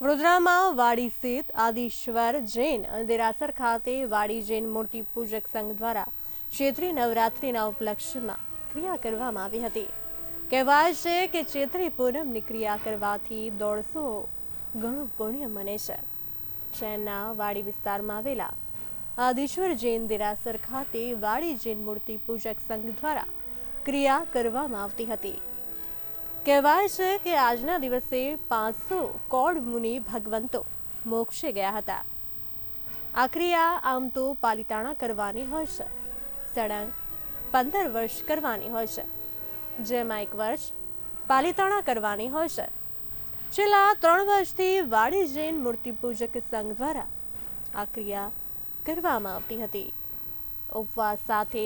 વડોદરામાં વાડી સ્થિત આદિશ્વર જૈન દેરાસર ખાતે વાડી જૈન મૂર્તિ પૂજક સંઘ દ્વારા ચૈત્રી નવરાત્રિના ઉપલક્ષ્યમાં ક્રિયા કરવામાં આવી હતી। કહેવાય છે કે ચૈત્રી પૂનમની ક્રિયા કરવાથી 150 ગણું પુણ્ય મળે છે। શહેરના વાડી વિસ્તારમાં આવેલા આદિશ્વર જૈન દેરાસર ખાતે વાડી જૈન મૂર્તિ પૂજક સંઘ દ્વારા ક્રિયા કરવામાં આવતી હતી। કહેવાય છે કે આજના દિવસે 500 કોડ મુનિ ભગવંતો મોક્ષે ગયા હતા। આ ક્રિયા આમ તો પાલિતાણા કરવાની હોય છે, સળંગ 15 વર્ષ કરવાની હોય છે, જેમાં 1 વર્ષ પાલિતાણા કરવાની હોય છે। છેલ્લા 3 વર્ષથી વાડી જૈન મૂર્તિ પૂજક સંઘ દ્વારા આ ક્રિયા કરવામાં આવતી હતી। ઉપવાસ સાથે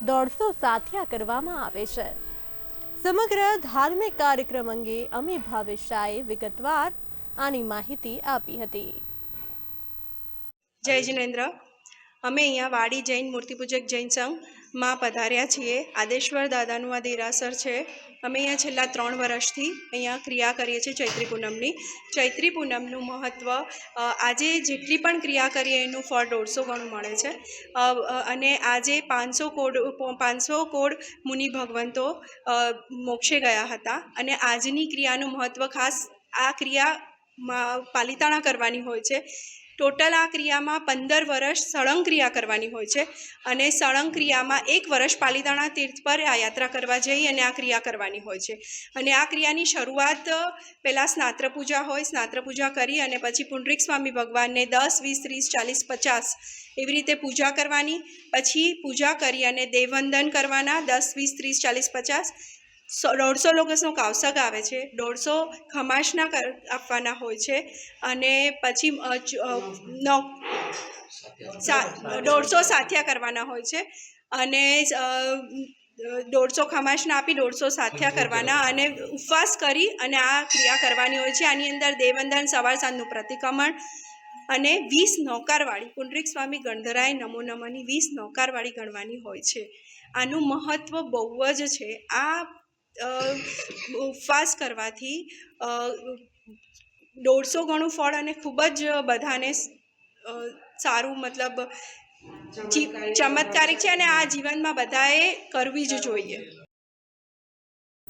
150 સાથિયા કરવામાં આવે છે। સમગ્ર ધાર્મિક કાર્યક્રમ અંગે અમી ભાવેશાએ વિગતવાર આની માહિતી આપી હતી। જય જિનેન્દ્ર। અમે અહીંયા વાડી જૈન મૂર્તિપૂજક જૈન સંઘમાં પધાર્યા છીએ। આદેશ્વર દાદાનું આ દેરાસર છે। અમે અહીંયા છેલ્લા 3 વર્ષથી અહીંયા ક્રિયા કરીએ છીએ ચૈત્રી પૂનમની। ચૈત્રી પૂનમનું મહત્ત્વ આજે જેટલી પણ ક્રિયા કરીએ એનું ફળ 150 ગણું મળે છે। અને આજે 500 કોડ મુનિ ભગવંતો મોક્ષે ગયા હતા। અને આજની ક્રિયાનું મહત્ત્વ ખાસ આ ક્રિયામાં પાલિતાણા કરવાની હોય છે। ટોટલ આ ક્રિયામાં 15 વર્ષ સળંગ ક્રિયા કરવાની હોય છે। અને સળંગ ક્રિયામાં 1 વર્ષ પાલિતાણા તીર્થ પર આ યાત્રા કરવા જઈ અને આ ક્રિયા કરવાની હોય છે। અને આ ક્રિયાની શરૂઆત પહેલાં સ્નાત્ર પૂજા હોય, સ્નાત્ર પૂજા કરી અને પછી પુંડરીક સ્વામી ભગવાનને 10, 20, 30, 40, 50 એવી રીતે પૂજા કરવાની। પછી પૂજા કરી અને દેવવંદન કરવાના 10, 20, 30, 40, 50। 150 લોકોનો કાવસક આવે છે, 150 ખમાસના આપવાના હોય છે। અને પછી 150 સાથિયા કરવાના હોય છે। અને 150 ખમાસના આપી 150 સાથિયા કરવાના અને ઉપવાસ કરી અને આ ક્રિયા કરવાની હોય છે। આની અંદર દેવવંદન, સવાર સાંજનું પ્રતિક્રમણ અને 20 નૌકારવાળી પુંડરીક સ્વામી ગણધરાય નમો નમઃની 20 નૌકારવાળી ગણવાની હોય છે। આનું મહત્ત્વ બહુ જ છે। આ ઉપવાસ કરવાથી 150 ગણું ફળ અને ખૂબ જ બધાને સારું મતલબ ચમત્કારિક છે અને આ જીવનમાં બધાએ કરવી જ જોઈએ।